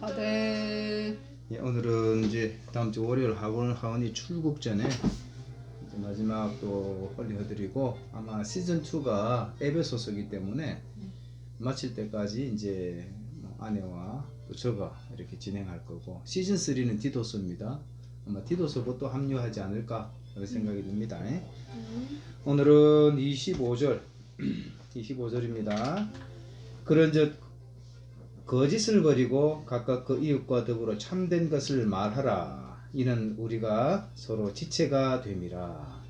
아, 네. 예, 오늘은 이제 다음 주 월요일 하원이 출국 전에 이제 마지막 또 홀리해드리고, 아마 시즌 2가 에베소서기 때문에 마칠 때까지 이제 뭐 아내와 또 저가 이렇게 진행할 거고, 시즌 3는 디도서입니다. 아마 디도서부터 합류하지 않을까 그런 생각이 듭니다. 오늘은 25절 25절입니다. 그런즉 거짓을 버리고 각각 그 이웃과 더불어 참된 것을 말하라. 이는 우리가 서로 지체가 됨이라.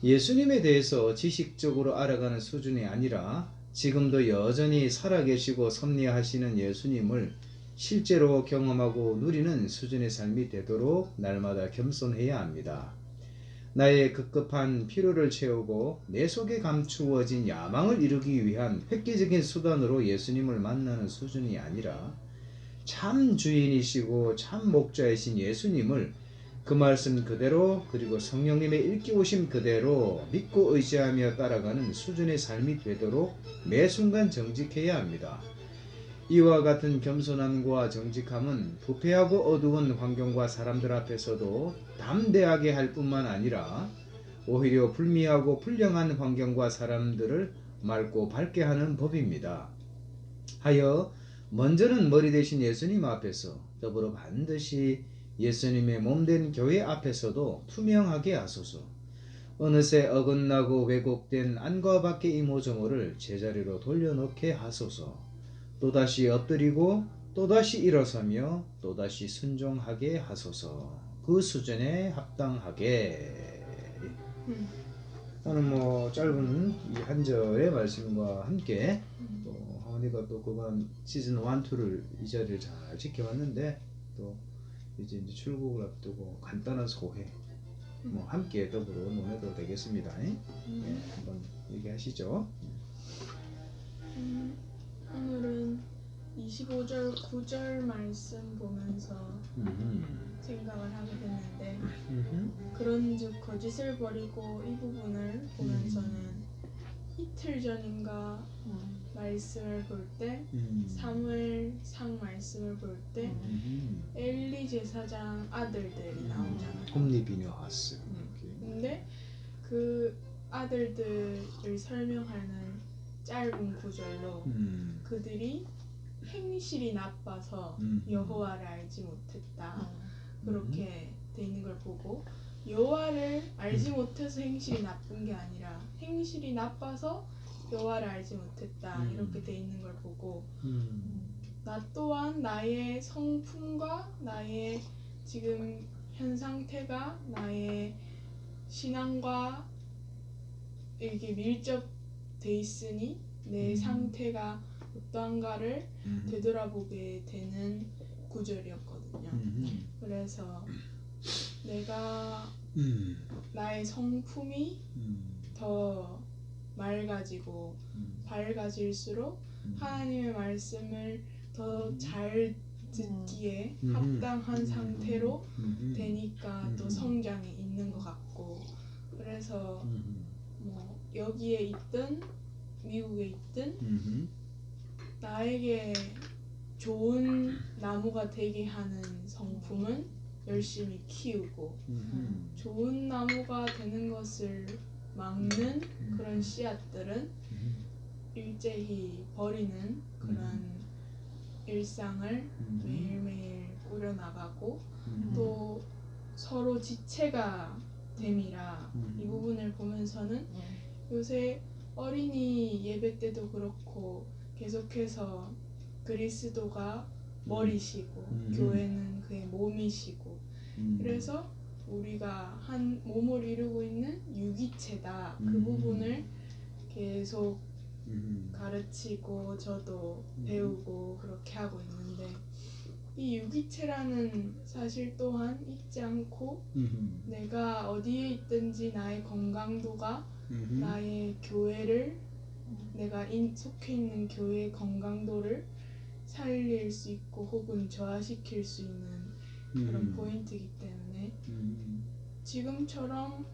예수님에 대해서 지식적으로 알아가는 수준이 아니라 지금도 여전히 살아계시고 섭리하시는 예수님을 실제로 경험하고 누리는 수준의 삶이 되도록 날마다 겸손해야 합니다. 나의 급급한 필요를 채우고 내 속에 감추어진 야망을 이루기 위한 획기적인 수단으로 예수님을 만나는 수준이 아니라 참 주인이시고 참 목자이신 예수님을 그 말씀 그대로, 그리고 성령님의 일깨우심 그대로 믿고 의지하며 따라가는 수준의 삶이 되도록 매 순간 정직해야 합니다. 이와 같은 겸손함과 정직함은 부패하고 어두운 환경과 사람들 앞에서도 담대하게 할 뿐만 아니라 오히려 불미하고 불량한 환경과 사람들을 맑고 밝게 하는 법입니다. 하여 먼저는 머리 대신 예수님 앞에서, 더불어 반드시 예수님의 몸된 교회 앞에서도 투명하게 하소서. 어느새 어긋나고 왜곡된 안과 밖의 이모저모를 제자리로 돌려놓게 하소서. 또다시 엎드리고 또다시 일어서며 또다시 순종하게 하소서. 그 수준에 합당하게. 오늘 뭐 짧은 이 한 절의 말씀과 함께 또 하원이가 또 그간 시즌 1, 2를 이 자리를 잘 지켜왔는데, 또 이제 출국을 앞두고 간단한 소회 뭐 함께 더불어 논해도 되겠습니다. 네, 한번 얘기하시죠. 오늘은 25절, 9절 말씀 보면서 생각을 하게 됐는데, 그런즉 거짓을 버리고, 이 부분을 보면서는 이틀 전인가 말씀을 볼 때, 사무엘상 말씀을 볼 때 엘리 제사장 아들들이 나오잖아요. 홈리 비녀하스. 근데 그 아들들을 설명하는 짧은 구절로 그들이 행실이 나빠서 여호와를 알지 못했다, 그렇게 돼 있는 걸 보고, 여호와를 알지 못해서 행실이 나쁜 게 아니라 행실이 나빠서 여호와를 알지 못했다, 이렇게 돼 있는 걸 보고, 나 또한 나의 성품과 나의 지금 현 상태가 나의 신앙과 이렇게 밀접돼 있으니 내 상태가 어떠한가를 되돌아보게 되는 구절이었거든요. 그래서 내가 나의 성품이 더 맑아지고 밝아질수록 하나님의 말씀을 더 잘 듣기에 합당한 상태로 되니까 또 성장이 있는 것 같고, 그래서 뭐 여기에 있든 미국에 있든 나에게 좋은 나무가 되게 하는 성품은 열심히 키우고, 좋은 나무가 되는 것을 막는 그런 씨앗들은 일제히 버리는 그런 일상을 매일매일 꾸려나가고, 또 서로 지체가 됨이라. 이 부분을 보면서는 요새 어린이 예배 때도 그렇고 계속해서 그리스도가 머리시고 교회는 그의 몸이시고, 그래서 우리가 한 몸을 이루고 있는 유기체다, 그 부분을 계속 가르치고 저도 배우고 그렇게 하고 있는데, 이 유기체라는 사실 또한 잊지 않고 내가 어디에 있든지 나의 건강도가 나의 교회를, 내가 속해 있는 교회의 건강도를 살릴 수 있고 혹은 저하시킬 수 있는 그런 포인트이기 때문에 지금처럼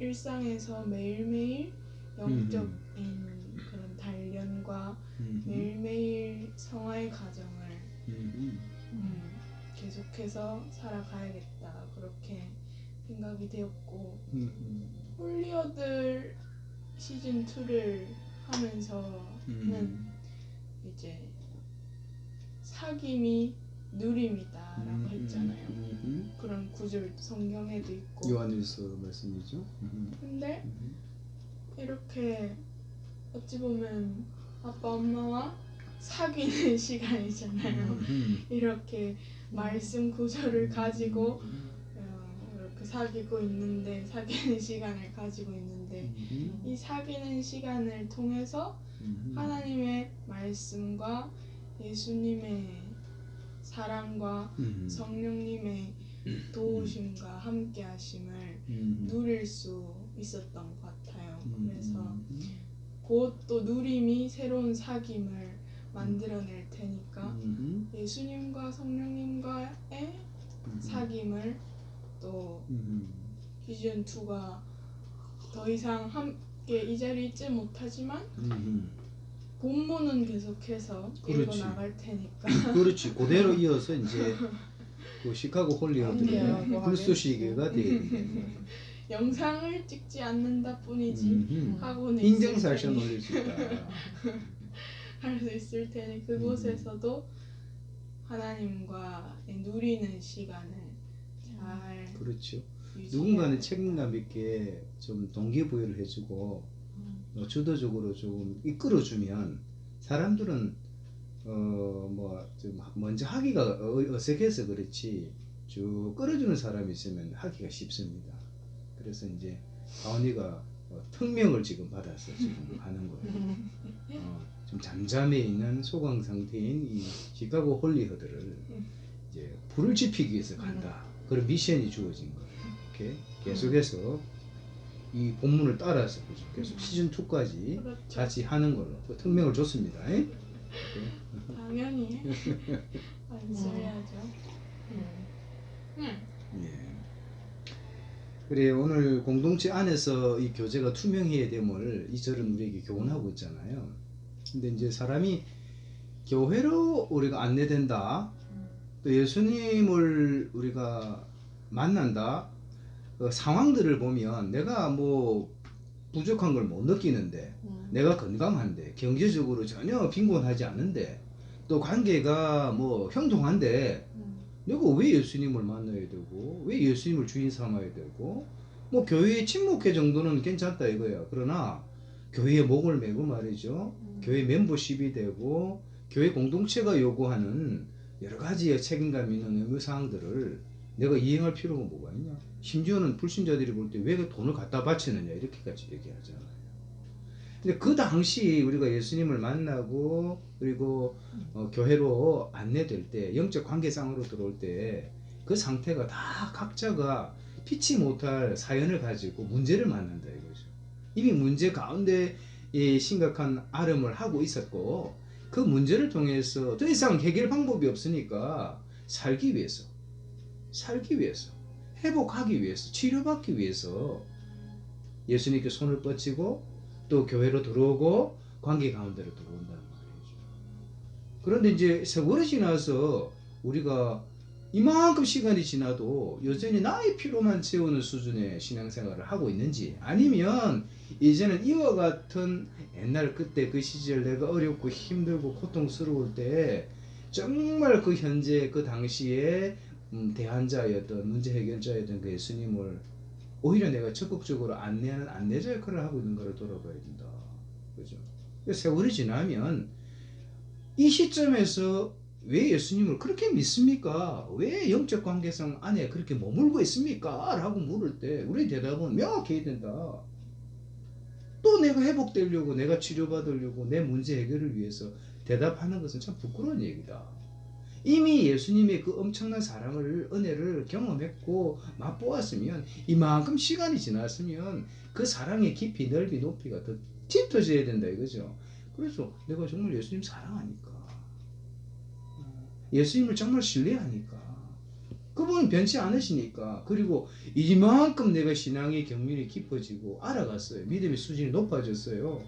일상에서 매일매일 영적인 그런 단련과 매일매일 성화의 과정을 계속해서 살아가야겠다 그렇게 생각이 되었고 홀리어들 시즌 2를 하면서는 이제 사귐이 누림이다라고 했잖아요. 그런 구절도 성경에도 있고. 요한일서 말씀이죠. 근데 이렇게 어찌 보면 아빠 엄마와 사귀는 시간이잖아요. 이렇게 말씀 구절을 가지고 이렇게 사귀는 시간을 가지고 있는데 이 사귀는 시간을 통해서 하나님의 말씀과 예수님의 사랑과 성령님의 도우심과 함께하심을 누릴 수 있었던 것 같아요. 그래서 곧 또 누림이 새로운 사귐을 만들어낼 테니까 예수님과 성령님과의 사귐을 또 시즌 2가 더 이상 함께 이 자리에 있지 못하지만 본문은 계속해서 읽어 나갈 테니까. 그렇지. 그대로 이어서 이제 그 시카고 홀리어들의 불쏘시개가 되겠네. 영상을 찍지 않는다 뿐이지 하고는 인증사션 올릴 수 있다. 할 수 있을 테니 그곳에서도 하나님과 누리는 시간을 잘 그렇죠. 유지해야 누군가는 책임감 있게 좀 동기부여를 해주고 주도적으로 좀 이끌어주면 사람들은 좀 먼저 하기가 어색해서 그렇지 쭉 끌어주는 사람이 있으면 하기가 쉽습니다. 그래서 이제 가온이가 특명을 지금 받아서 지금 하는 거예요. 좀 잠잠해 있는 소강 상태인 이 시카고 홀리어들을 이제 불을 지피기 위해서 간다. 그런 미션이 주어진 거예요. 이렇게 계속해서 이 본문을 따라서 계속 시즌 2까지 그렇죠. 같이 하는 걸로 그 특명을 줬습니다. 당연히 안써야죠. 예. 그래 오늘 공동체 안에서 이 교제가 투명해야 됨을 이 절은 우리에게 교훈하고 있잖아요. 근데 이제 사람이 교회로 우리가 안내된다, 또 예수님을 우리가 만난다, 상황들을 보면 내가 뭐 부족한 걸 못 느끼는데, 내가 건강한데, 경제적으로 전혀 빈곤하지 않은데, 또 관계가 뭐 형통한데, 내가 왜 예수님을 만나야 되고, 왜 예수님을 주인 삼아야 되고, 뭐 교회에 침묵회 정도는 괜찮다 이거야. 그러나 교회에 목을 메고 말이죠. 교회 멤버십이 되고 교회 공동체가 요구하는 여러 가지의 책임감 있는 의무사항들을 내가 이행할 필요가 뭐가 있냐. 심지어는 불신자들이 볼 때 왜 돈을 갖다 바치느냐 이렇게까지 얘기하잖아요. 근데 그 당시 우리가 예수님을 만나고 그리고 교회로 안내될 때 영적 관계상으로 들어올 때 그 상태가 다 각자가 피치 못할 사연을 가지고 문제를 만난다 이거죠. 이미 문제 가운데 심각한 아름을 하고 있었고 그 문제를 통해서 더 이상 해결 방법이 없으니까 살기 위해서 회복하기 위해서 치료받기 위해서 예수님께 손을 뻗치고 또 교회로 들어오고 관계 가운데로 들어온다는 말이죠. 그런데 이제 세월이 지나서 우리가 이만큼 시간이 지나도 여전히 나의 필요만 채우는 수준의 신앙생활을 하고 있는지, 아니면 이제는 이와 같은 옛날 그때 그 시절 내가 어렵고 힘들고 고통스러울 때 정말 그 현재 그 당시에 대환자였던 문제 해결자였던 그 예수님을 오히려 내가 적극적으로 안내하는 안내자 역할을 하고 있는 걸 돌아봐야 된다. 그죠? 세월이 지나면 이 시점에서 왜 예수님을 그렇게 믿습니까? 왜 영적 관계성 안에 그렇게 머물고 있습니까? 라고 물을 때 우리 대답은 명확해야 된다. 또 내가 회복되려고, 내가 치료받으려고, 내 문제 해결을 위해서 대답하는 것은 참 부끄러운 얘기다. 이미 예수님의 그 엄청난 사랑을, 은혜를 경험했고 맛보았으면, 이만큼 시간이 지났으면 그 사랑의 깊이, 넓이, 높이가 더 짙어져야 된다 이거죠. 그래서 내가 정말 예수님 사랑하니까, 예수님을 정말 신뢰하니까, 그분은 변치 않으시니까, 그리고 이만큼 내가 신앙의 경륜이 깊어지고 알아갔어요. 믿음의 수준이 높아졌어요.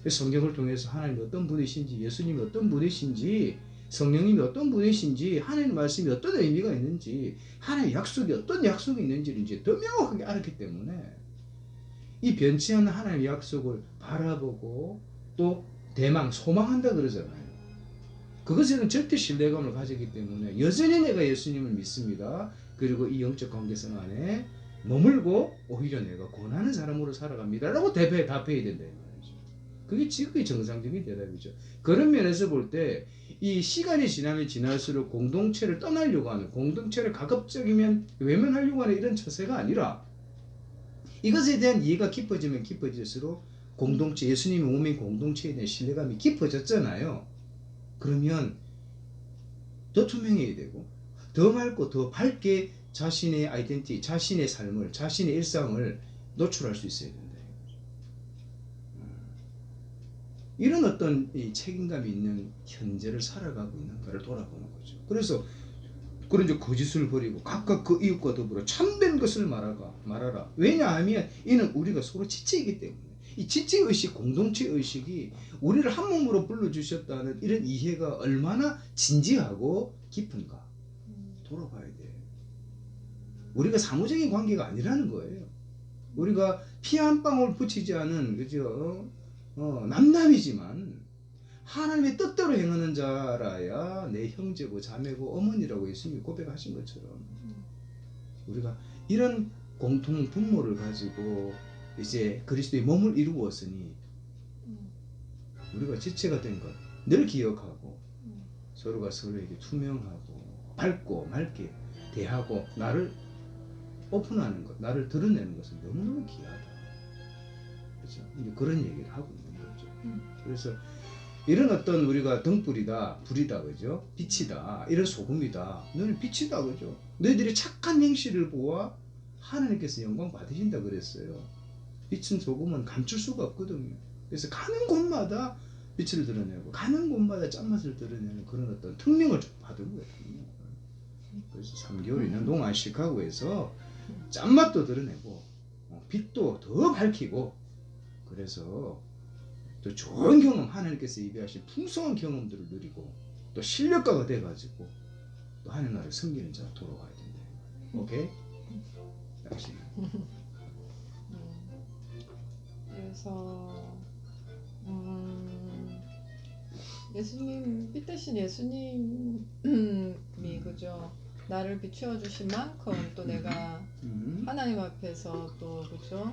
성경을 통해서 하나님이 어떤 분이신지, 예수님이 어떤 분이신지 성령님이 어떤 분이신지, 하나님 말씀이 어떤 의미가 있는지, 하나님의 약속이 어떤 약속이 있는지를 이제 더 명확하게 알았기 때문에 이 변치 않는 하나님의 약속을 바라보고 또 소망한다 그러잖아요. 그것에는 절대 신뢰감을 가지기 때문에 여전히 내가 예수님을 믿습니다. 그리고 이 영적 관계성 안에 머물고 오히려 내가 권하는 사람으로 살아갑니다. 라고 답해야 된다. 그게 지극히 정상적인 대답이죠. 그런 면에서 볼 때 이 시간이 지나면 지날수록 공동체를 떠나려고 하는, 공동체를 가급적이면 외면하려고 하는 이런 처세가 아니라 이것에 대한 이해가 깊어지면 깊어질수록 공동체, 예수님의 몸인 공동체에 대한 신뢰감이 깊어졌잖아요. 그러면 더 투명해야 되고 더 맑고 더 밝게 자신의 아이덴티티, 자신의 삶을, 자신의 일상을 노출할 수 있어야 된다. 이런 어떤 이 책임감이 있는 현재를 살아가고 있는가를 돌아보는 거죠. 그래서 그런 이제 거짓을 버리고 각각 그 이웃과 더불어 참된 것을 말하라. 왜냐하면 이는 우리가 서로 지체이기 때문에. 이 지체의식, 공동체의식이 우리를 한 몸으로 불러주셨다는 이런 이해가 얼마나 진지하고 깊은가 돌아봐야 돼. 우리가 사무적인 관계가 아니라는 거예요. 우리가 피 한 방울 붙이지 않은, 그죠? 남남이지만 하나님의 뜻대로 행하는 자라야 내 형제고 자매고 어머니라고 예수님이 고백하신 것처럼 우리가 이런 공통 분모를 가지고 이제 그리스도의 몸을 이루었으니 우리가 지체가 된 것 늘 기억하고 서로가 서로에게 투명하고 밝고 맑게 대하고 나를 오픈하는 것, 나를 드러내는 것은 너무너무 귀하다. 그렇죠? 그런 얘기를 하고 있는 거죠. 그래서 이런 어떤 우리가 등불이다, 불이다, 그죠? 빛이다, 이런 소금이다. 너는 빛이다, 그죠? 너희들이 착한 행실을 보아 하나님께서 영광 받으신다 그랬어요. 빛은 소금은 감출 수가 없거든요. 그래서 가는 곳마다 빛을 드러내고 가는 곳마다 짠맛을 드러내는 그런 어떤 특명을 받은 거예요. 그래서 3개월 있는 동안 시카고에서 짠맛도 드러내고 빛도 더 밝히고 그래서 또 좋은 경험, 하나님께서 예비하신 풍성한 경험들을 누리고 또 실력가가 돼가지고 또 하나님 나라를 섬기는 자가 돌아가야 된다. 오케이? 역시. 그래서 예수님, 빛 대신 예수님이 그죠? 나를 비추어 주신 만큼 또 내가 하나님 앞에서 또 그죠?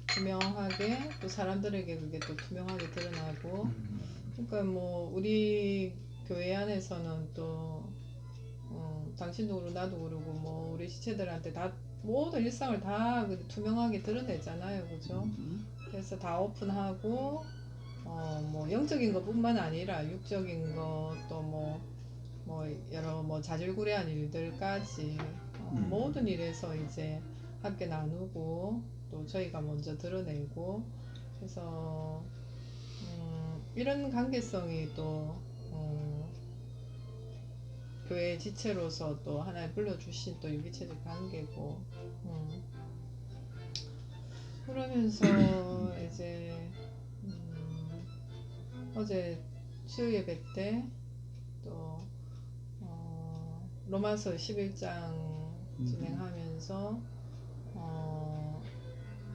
투명하게 또 사람들에게 그게 또 투명하게 드러나고 그러니까 뭐 우리 교회 안에서는 또 당신도 그러고 나도 그러고 뭐 우리 지체들한테 다 모든 일상을 다 투명하게 드러내잖아요, 그죠? 그래서 다 오픈하고 뭐 영적인 것뿐만 아니라 육적인 것 또 뭐 여러 뭐 자질구레한 일들까지 모든 일에서 이제 함께 나누고 또 저희가 먼저 드러내고 그래서 이런 관계성이 또 교회 지체로서 또 하나님 불러주신 또 유기체적 관계고 그러면서 이제 어제 수요 예배 때 또 로마서 11장 진행하면서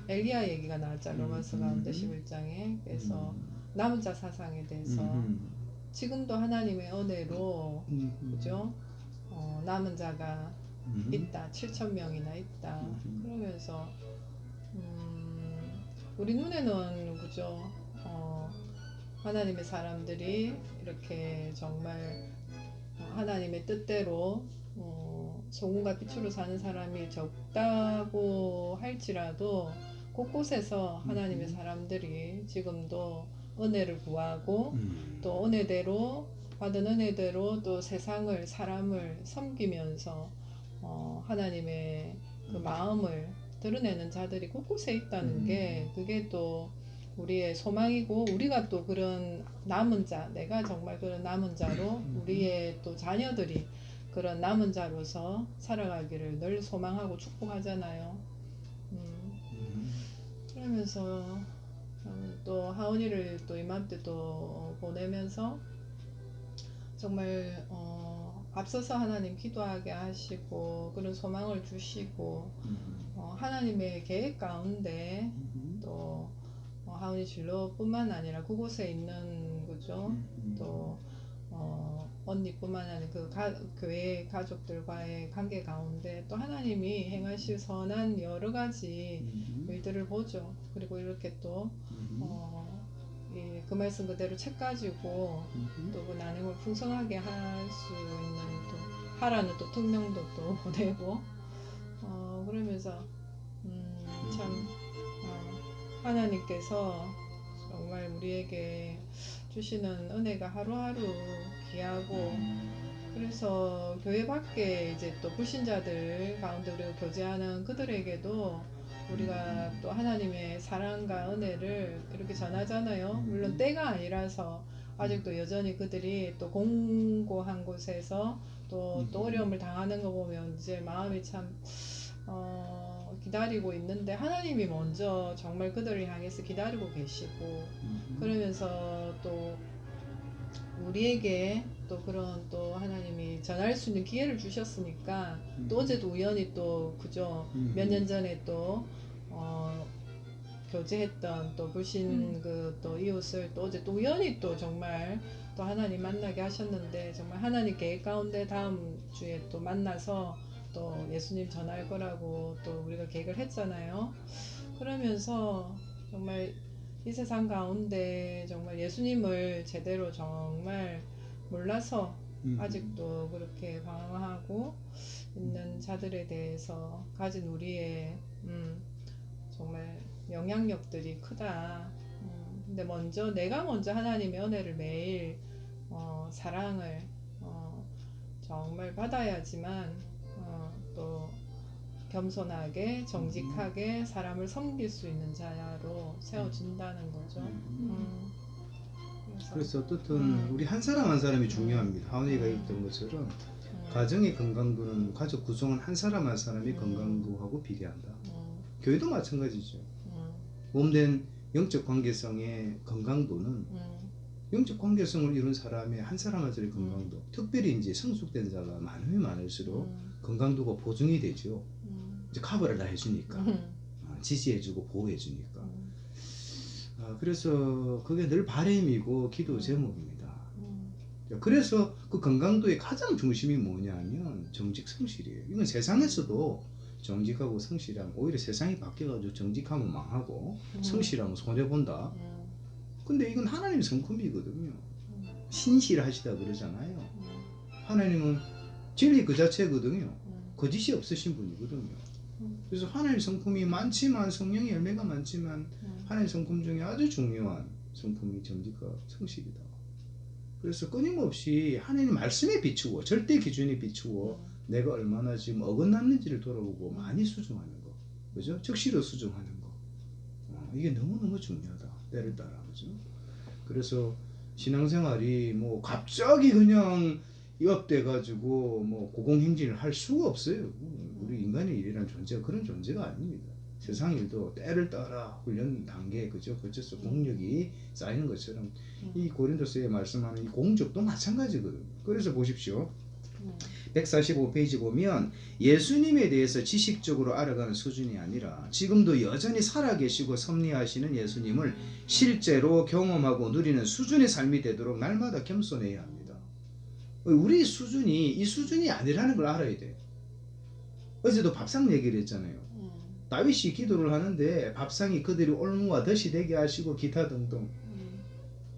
엘리야 얘기가 나왔잖아요. 로마서 가운데 11장에 그래서 남은 자 사상에 대해서 지금도 하나님의 은혜로 그죠? 남은 자가 있다. 7,000명이나 있다. 그러면서 우리 눈에는 그죠? 하나님의 사람들이 이렇게 정말 하나님의 뜻대로 소금과 빛으로 사는 사람이 적다고 할지라도 곳곳에서 하나님의 사람들이 지금도 은혜를 구하고 또 은혜대로 받은 은혜대로 또 세상을 사람을 섬기면서 하나님의 그 마음을 드러내는 자들이 곳곳에 있다는 게 그게 또 우리의 소망이고 우리가 또 그런 남은 자 내가 정말 그런 남은 자로 우리의 또 자녀들이 그런 남은 자로서 살아가기를 늘 소망하고 축복하잖아요. 그러면서 또 하은이를 또 이맘때 또 보내면서 정말 앞서서 하나님 기도하게 하시고 그런 소망을 주시고 하나님의 계획 가운데 또 하은이 진로뿐만 아니라 그곳에 있는 거죠. 또 언니뿐만 아니라 그 교회 가족들과의 관계 가운데 또 하나님이 행하실 선한 여러 가지 일들을 보죠. 그리고 이렇게 또 그 말씀 그대로 책 가지고 또 그 나눔을 풍성하게 할 수 있는 또 하라는 또 특명도 또 보내고 그러면서 참 하나님께서 정말 우리에게 주시는 은혜가 하루하루 귀하고 그래서 교회 밖에 이제 또 불신자들 가운데 우리가 교제하는 그들에게도 우리가 또 하나님의 사랑과 은혜를 이렇게 전하잖아요. 물론 때가 아니라서 아직도 여전히 그들이 또 공고한 곳에서 또 어려움을 당하는 거 보면 이제 마음이 참 기다리고 있는데 하나님이 먼저 정말 그들을 향해서 기다리고 계시고 그러면서 또 우리에게 또 그런 또 하나님이 전할 수 있는 기회를 주셨으니까 또 어제도 우연히 또 그죠 몇 년 전에 또 교제했던 또 불신 그 또 이웃을 또 어제 또 우연히 또 정말 또 하나님 만나게 하셨는데 정말 하나님 계획 가운데 다음 주에 또 만나서 또 예수님 전할 거라고 또 우리가 계획을 했잖아요. 그러면서 정말 이 세상 가운데 정말 예수님을 제대로 정말 몰라서 아직도 그렇게 방황하고 있는 자들에 대해서 가진 우리의 정말 영향력들이 크다. 근데 내가 먼저 하나님의 은혜를 매일 사랑을 정말 받아야지만 또 겸손하게 정직하게 사람을 섬길 수 있는 자로 세워진다는 거죠. 그래서 어떻든 우리 한 사람 한 사람이 중요합니다. 하은이가 얘기했던 것처럼 가정의 건강도는 가족 구성원 한 사람 한 사람의 건강도하고 비례한다. 교회도 마찬가지죠. 몸된 영적 관계성의 건강도는 영적 관계성을 이룬 사람의 한 사람 한 사람의 건강도, 특별히 이제 성숙된 자가 많으면 많을수록 건강도가 보증이 되죠. 이제 커버를 다 해주니까, 지지해주고 보호해주니까. 그래서 그게 늘 바람이고 기도 제목입니다. 그래서 그 건강도의 가장 중심이 뭐냐면 정직 성실이에요. 이건 세상에서도 정직하고 성실하면 오히려 세상이 바뀌어가지고 정직하면 망하고 성실하면 손해본다. 근데 이건 하나님 성품이거든요. 신실하시다 그러잖아요. 하나님은 진리 그 자체거든요. 거짓이 없으신 분이거든요. 그래서 하나님 성품이 많지만 성령의 열매가 많지만 하나님 성품 중에 아주 중요한 성품이 정직과 성실이다. 그래서 끊임없이 하나님 말씀에 비추고 절대 기준에 비추고 내가 얼마나 지금 어긋났는지를 돌아보고 많이 수정하는 거, 그죠? 적시로 수정하는 거, 이게 너무너무 중요하다. 때를 따라, 그죠? 그래서 신앙생활이 뭐 갑자기 그냥 업돼가지고 뭐 고공행진을 할 수가 없어요. 우리 인간의 일이라는 존재가 그런 존재가 아닙니다. 세상 일도 때를 따라 훈련 단계, 그죠? 거쳐서 공력이 쌓이는 것처럼 이 고린도서에 말씀하는 이 공적도 마찬가지거든요. 그래서 보십시오. 145페이지 보면 예수님에 대해서 지식적으로 알아가는 수준이 아니라 지금도 여전히 살아계시고 섭리하시는 예수님을 실제로 경험하고 누리는 수준의 삶이 되도록 날마다 겸손해야 합니다. 우리 수준이 이 수준이 아니라는 걸 알아야 돼요. 어제도 밥상 얘기를 했잖아요. 다윗이 기도를 하는데 밥상이 그들이 올무와 덫이 되게 하시고 기타 등등.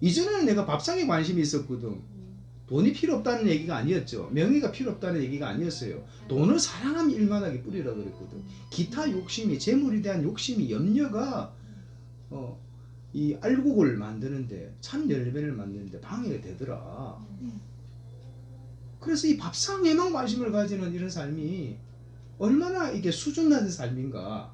이전에는 내가 밥상에 관심이 있었거든. 돈이 필요 없다는 얘기가 아니었죠. 명예가 필요 없다는 얘기가 아니었어요. 돈을 사랑하면 일만하게 뿌리라 그랬거든. 기타 욕심이, 재물에 대한 욕심이, 염려가 이 알곡을 만드는데, 참 열매를 만드는데 방해가 되더라. 그래서 이 밥상에만 관심을 가지는 이런 삶이 얼마나 이게 수준 낮은 삶인가.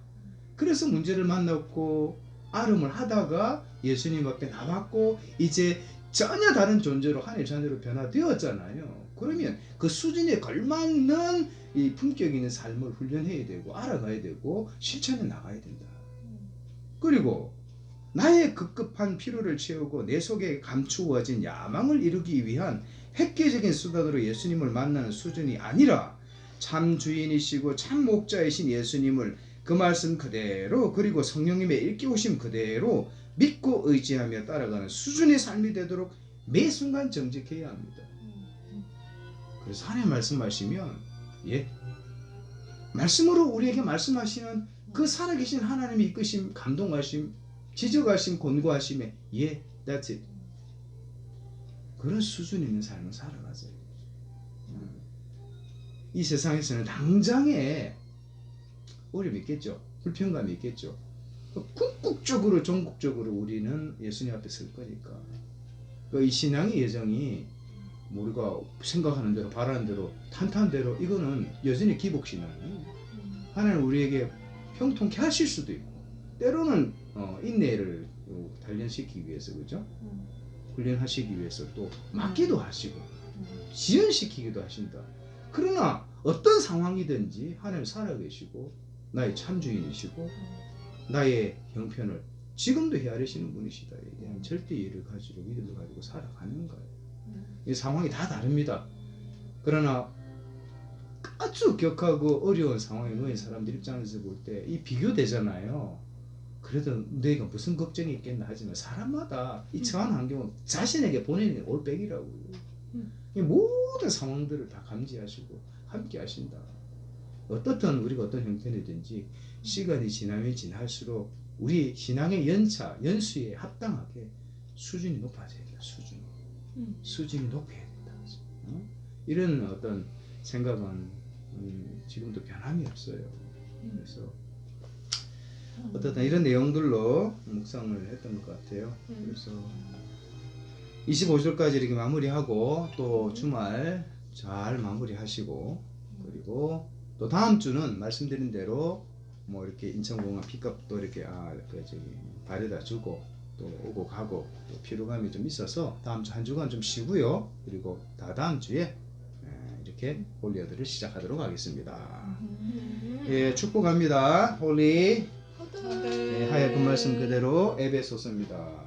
그래서 문제를 만났고 아름을 하다가 예수님 앞에 나왔고 이제 전혀 다른 존재로 하나님의 자녀로 변화되었잖아요. 그러면 그 수준에 걸맞는 이 품격 있는 삶을 훈련해야 되고 알아가야 되고 실천해 나가야 된다. 그리고 나의 급급한 필요를 채우고 내 속에 감추어진 야망을 이루기 위한 획기적인 수단으로 예수님을 만나는 수준이 아니라 참 주인이시고 참 목자이신 예수님을 그 말씀 그대로 그리고 성령님의 일깨우심 그대로 믿고 의지하며 따라가는 수준의 삶이 되도록 매 순간 정직해야 합니다. 그래서 하나님 말씀하시면 말씀으로 우리에게 말씀하시는 그 살아계신 하나님의 이끄심, 감동하심, 지적하심, 권고하심에 that's it. 그런 수준 있는 삶을 살아가세요. 이 세상에서는 당장에 어려움이 있겠죠. 불평감이 있겠죠. 궁극적으로 전국적으로 우리는 예수님 앞에 설 거니까 이 신앙의 여정이 우리가 생각하는 대로 바라는 대로 탄탄대로 이거는 여전히 기복신앙이에요. 하나님 우리에게 형통케 하실 수도 있고 때로는 인내를 단련시키기 위해서 그죠? 훈련하시기 위해서 또 맡기도 하시고 지연시키기도 하신다. 그러나 어떤 상황이든지 하나님 살아계시고 나의 참주인이시고 나의 형편을 지금도 헤아리시는 분이시다. 대한 절대 이해를 가지고 믿음을 가지고 살아가는 거예요. 이 상황이 다 다릅니다. 그러나 아주 격하고 어려운 상황에 놓인 사람들 입장에서 볼 때 이 비교되잖아요. 그래도 너희가 무슨 걱정이 있겠나 하지만 사람마다 이 처한 환경은 자신에게 본인이 올백이라고요. 이 모든 상황들을 다 감지하시고 함께 하신다. 어떻든 우리가 어떤 형편이든지 시간이 지나면 지날수록 우리 신앙의 연차, 연수에 합당하게 수준이 높아져야 돼요. 수준이 높아야 된다. 이런 어떤 생각은 지금도 변함이 없어요. 그래서 어쨌든 이런 내용들로 묵상을 했던 것 같아요. 그래서 25절까지 이렇게 마무리하고 또 주말 잘 마무리하시고 그리고 또 다음 주는 말씀드린 대로 뭐 이렇게 인천공항 픽업도 이렇게 바래다 주고 또 오고 가고 또 피로감이 좀 있어서 다음 주 한 주간 좀 쉬고요. 그리고 다음 주에 이렇게 홀리어드를 시작하도록 하겠습니다. 예, 축복합니다. 홀리 하얗은 말씀 그대로 에베소서입니다.